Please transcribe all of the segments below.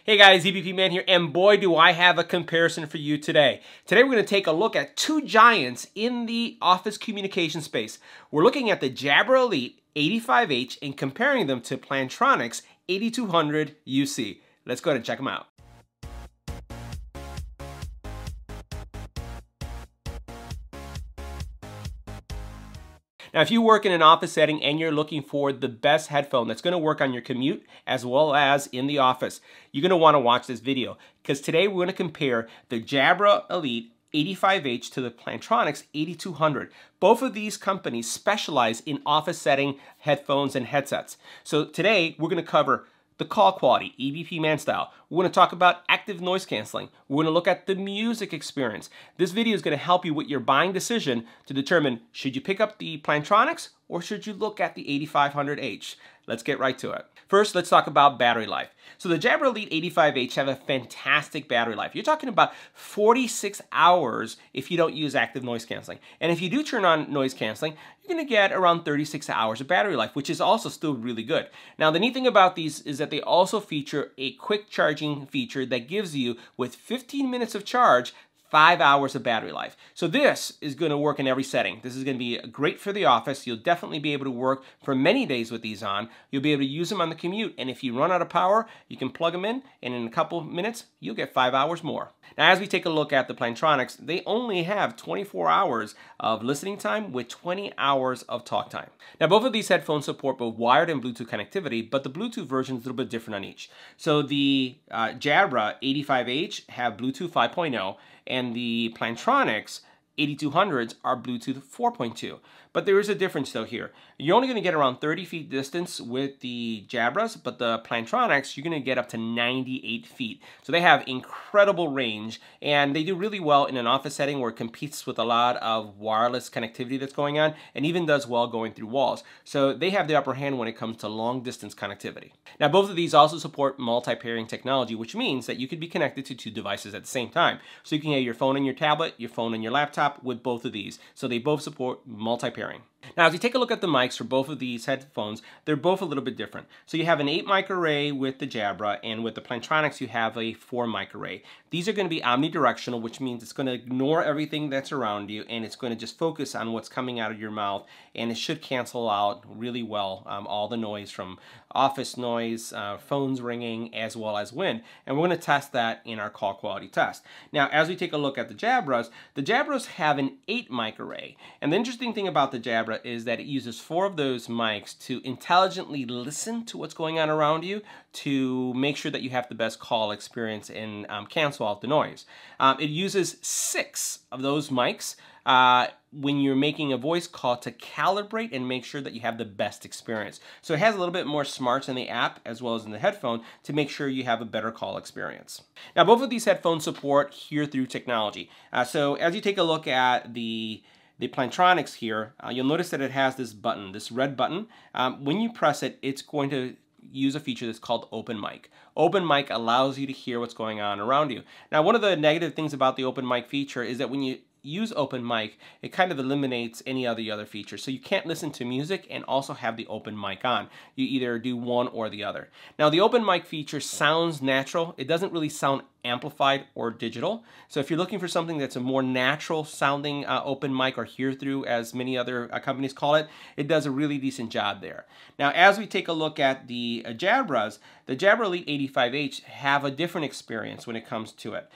Hey guys, EBPMAN here, and boy do I have a comparison for you today. Today we're going to take a look at two giants in the office communication space. We're looking at the Jabra Elite 85H and comparing them to Plantronics 8200 UC. Let's go ahead and check them out. Now, if you work in an office setting and you're looking for the best headphone that's going to work on your commute as well as in the office, you're going to want to watch this video because today we're going to compare the Jabra Elite 85H to the Plantronics 8200. Both of these companies specialize in office setting headphones and headsets. So today we're going to cover the call quality, EBPMAN style. We're going to talk about active noise canceling. We're going to look at the music experience. This video is going to help you with your buying decision to determine should you pick up the Plantronics or should you look at the 8500H. Let's get right to it. First, let's talk about battery life. So the Jabra Elite 85H have a fantastic battery life. You're talking about 46 hours if you don't use active noise canceling. And if you do turn on noise canceling, you're going to get around 36 hours of battery life, which is also still really good. Now, the neat thing about these is that they also feature a quick charging feature that gives you, with 15 minutes of charge, 5 hours of battery life. So this is going to work in every setting. This is going to be great for the office. You'll definitely be able to work for many days with these on. You'll be able to use them on the commute, and if you run out of power, you can plug them in, and in a couple of minutes, you'll get 5 hours more. Now, as we take a look at the Plantronics, they only have 24 hours of listening time with 20 hours of talk time. Now, both of these headphones support both wired and Bluetooth connectivity, but the Bluetooth version is a little bit different on each. So the Jabra 85H have Bluetooth 5.0, and the Plantronics 8200s are Bluetooth 4.2. But there is a difference though here. You're only going to get around 30 feet distance with the Jabras, but the Plantronics, you're going to get up to 98 feet. So they have incredible range, and they do really well in an office setting where it competes with a lot of wireless connectivity that's going on, and even does well going through walls. So they have the upper hand when it comes to long distance connectivity. Now, both of these also support multi-pairing technology, which means that you could be connected to two devices at the same time. So you can have your phone and your tablet, your phone and your laptop with both of these. So they both support multi-pairing. Now, as you take a look at the mics for both of these headphones, they're both a little bit different. So you have an 8 mic array with the Jabra, and with the Plantronics, you have a 4 mic array. These are going to be omnidirectional, which means it's going to ignore everything that's around you, and it's going to just focus on what's coming out of your mouth, and it should cancel out really well all the noise from office noise, phones ringing, as well as wind. And we're going to test that in our call quality test. Now, as we take a look at the Jabras have an 8 mic array. And the interesting thing about the Jabra is that it uses 4 of those mics to intelligently listen to what's going on around you to make sure that you have the best call experience and cancel out the noise. It uses 6 of those mics when you're making a voice call to calibrate and make sure that you have the best experience. So it has a little bit more smarts in the app as well as in the headphone to make sure you have a better call experience. Now, both of these headphones support hear-through technology. So as you take a look at the Plantronics here, you'll notice that it has this button, this red button. When you press it, it's going to use a feature that's called open mic. Open mic allows you to hear what's going on around you. Now, one of the negative things about the open mic feature is that when you use open mic, it kind of eliminates any of the other features. So you can't listen to music and also have the open mic on. You either do one or the other. Now, the open mic feature sounds natural. It doesn't really sound amplified or digital. So if you're looking for something that's a more natural sounding open mic or hear through, as many other companies call it, it does a really decent job there. Now, as we take a look at the Jabras, the Jabra Elite 85H have a different experience when it comes to it.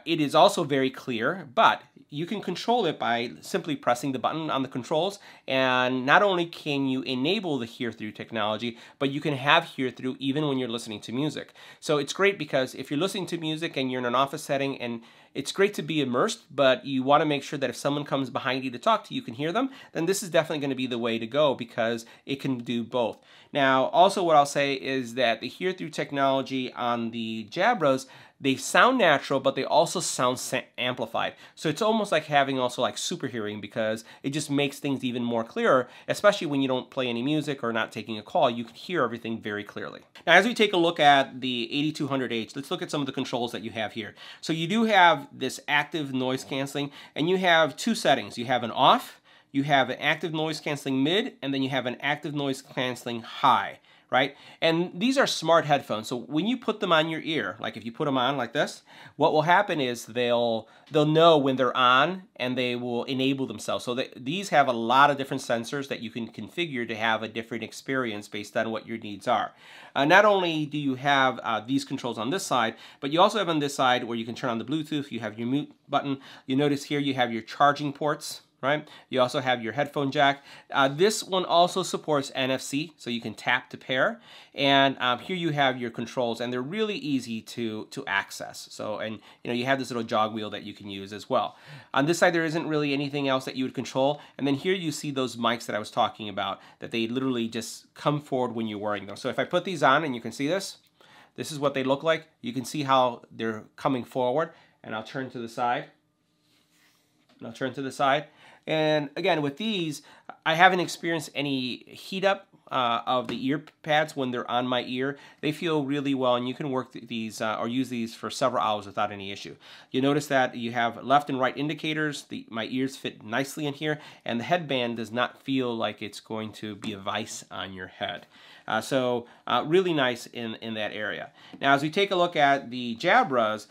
It is also very clear, but you can control it by simply pressing the button on the controls, and not only can you enable the hear-through technology, but you can have hear-through even when you're listening to music. So it's great because if you're listening to music and you're in an office setting, and it's great to be immersed, but you want to make sure that if someone comes behind you to talk to you, you can hear them, then this is definitely going to be the way to go because it can do both. Now, also what I'll say is that the hear-through technology on the Jabras, they sound natural, but they also sound amplified. So it's almost like having also like super hearing because it just makes things even more clearer, especially when you don't play any music or not taking a call. You can hear everything very clearly. Now, as we take a look at the 8200H, let's look at some of the controls that you have here. So you do have this active noise canceling, and you have 2 settings. You have an off, you have an active noise canceling mid, and then you have an active noise canceling high. right? And these are smart headphones. So when you put them on your ear, like if you put them on like this, what will happen is they'll know when they're on, and they will enable themselves. So these have a lot of different sensors that you can configure to have a different experience based on what your needs are. Not only do you have these controls on this side, but you also have on this side where you can turn on the Bluetooth. You have your mute button. You notice here you have your charging ports. Right? You also have your headphone jack. This one also supports NFC, so you can tap to pair. And here you have your controls, and they're really easy to access. So, and you have this little jog wheel that you can use as well. On this side, there isn't really anything else that you would control. And then here you see those mics that I was talking about, that they literally just come forward when you're wearing them. So if I put these on, and you can see this is what they look like. You can see how they're coming forward. And I'll turn to the side. And I'll turn to the side. And again, with these, I haven't experienced any heat up of the ear pads when they're on my ear. They feel really well, and you can work these or use these for several hours without any issue. You notice that you have left and right indicators. My ears fit nicely in here, and the headband does not feel like it's going to be a vice on your head. So really nice in that area. Now, as we take a look at the Jabras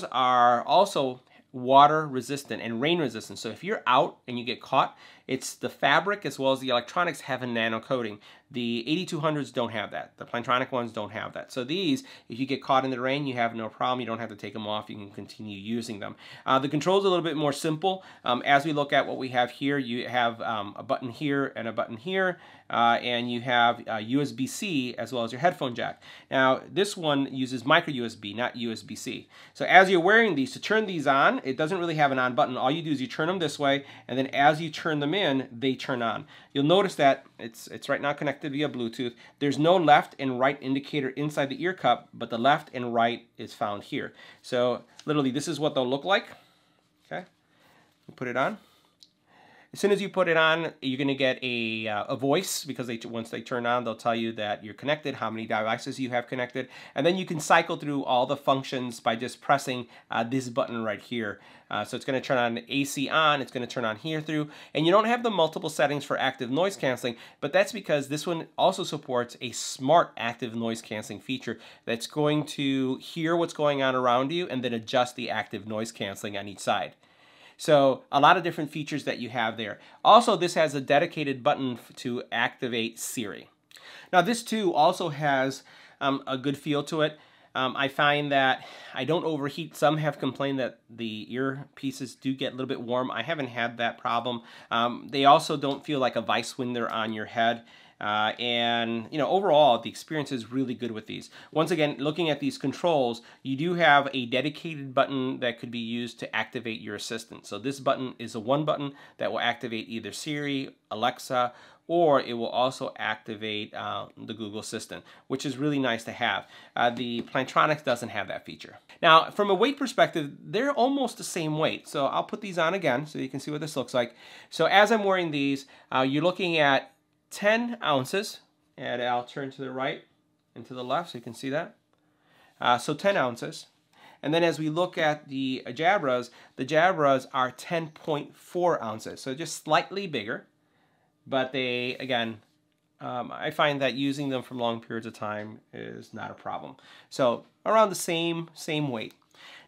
are also water resistant and rain resistant. So if you're out and you get caught, it's the fabric as well as the electronics have a nano coating. The 8200s don't have that. The Plantronic ones don't have that. So these, if you get caught in the rain, you have no problem. You don't have to take them off. You can continue using them. The controls are a little bit more simple. As we look at what we have here, you have a button here and a button here, and you have USB-C as well as your headphone jack. Now, this one uses micro USB, not USB-C. So as you're wearing these, to turn these on, it doesn't really have an on button. All you do is you turn them this way, and then as you turn them in, they turn on. You'll notice that it's right now connected via Bluetooth. There's no left and right indicator inside the ear cup, but the left and right is found here. So literally, this is what they'll look like. Okay, put it on. As soon as you put it on, you're going to get a voice, because once they turn on, they'll tell you that you're connected, how many devices you have connected, and then you can cycle through all the functions by just pressing this button right here. So it's going to turn on AC on, it's going to turn on hear through, and you don't have the multiple settings for active noise canceling, but that's because this one also supports a smart active noise canceling feature that's going to hear what's going on around you and then adjust the active noise canceling on each side. So a lot of different features that you have there. Also, this has a dedicated button to activate Siri. Now, this too also has a good feel to it. I find that I don't overheat. Some have complained that the earpieces do get a little bit warm. I haven't had that problem. They also don't feel like a vice when they're on your head. And overall, the experience is really good with these. Once again, looking at these controls, you do have a dedicated button that could be used to activate your assistant. So this button is a one button that will activate either Siri, Alexa, or it will also activate the Google Assistant, which is really nice to have. The Plantronics doesn't have that feature. Now, from a weight perspective, they're almost the same weight. So I'll put these on again so you can see what this looks like. So as I'm wearing these, you're looking at 10 ounces, and I'll turn to the right and to the left so you can see that. So 10 ounces. And then as we look at the Jabras are 10.4 ounces, so just slightly bigger. But they, again, I find that using them for long periods of time is not a problem. So around the same weight.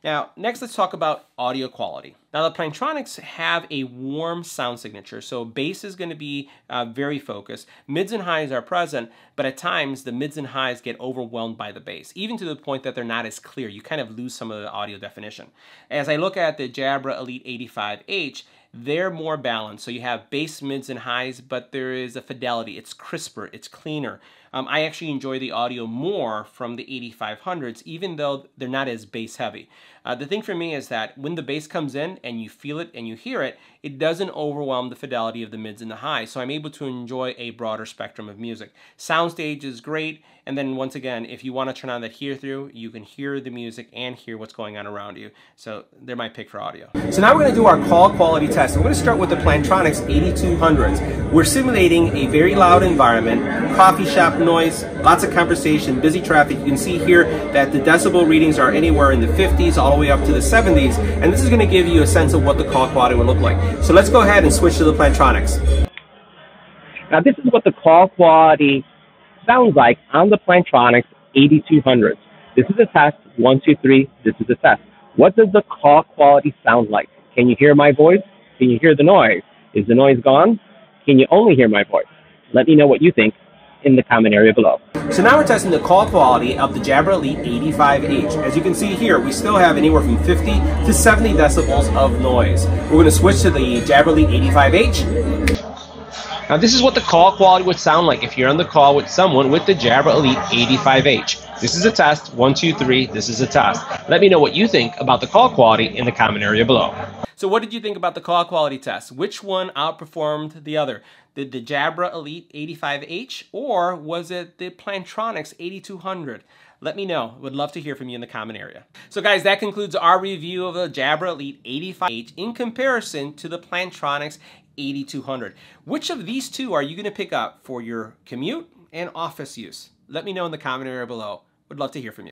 Now, next let's talk about audio quality. Now, the Plantronics have a warm sound signature, so bass is going to be very focused. Mids and highs are present, but at times the mids and highs get overwhelmed by the bass, even to the point that they're not as clear. You kind of lose some of the audio definition. As I look at the Jabra Elite 85H, they're more balanced. So you have bass, mids, and highs, but there is a fidelity. It's crisper, it's cleaner. I actually enjoy the audio more from the 8500s, even though they're not as bass heavy. The thing for me is that when the bass comes in and you feel it and you hear it, it doesn't overwhelm the fidelity of the mids and the highs, so I'm able to enjoy a broader spectrum of music. Soundstage is great, and then once again, if you want to turn on that hear through, you can hear the music and hear what's going on around you. So they're my pick for audio. So now we're going to do our call quality test. We're going to start with the Plantronics 8200s. We're simulating a very loud environment, coffee shop noise, lots of conversation, busy traffic. You can see here that the decibel readings are anywhere in the 50s all the way up to the 70s, and this is going to give you a sense of what the call quality will look like. So let's go ahead and switch to the Plantronics. Now this is what the call quality sounds like on the Plantronics 8200s. This is a test. 1, 2, 3. This is a test. What does the call quality sound like? Can you hear my voice? Can you hear the noise? Is the noise gone? Can you only hear my voice? Let me know what you think in the comment area below. So now we're testing the call quality of the Jabra Elite 85H. As you can see here, we still have anywhere from 50 to 70 decibels of noise. We're going to switch to the Jabra Elite 85H. Now this is what the call quality would sound like if you're on the call with someone with the Jabra Elite 85H. This is a test. 1, 2, 3. This is a test. Let me know what you think about the call quality in the comment area below. So what did you think about the call quality test? Which one outperformed the other? Did the Jabra Elite 85H or was it the Plantronics 8200? Let me know. Would love to hear from you in the comment area. So guys, that concludes our review of the Jabra Elite 85H in comparison to the Plantronics 8200. Which of these two are you going to pick up for your commute and office use? Let me know in the comment area below. Would love to hear from you.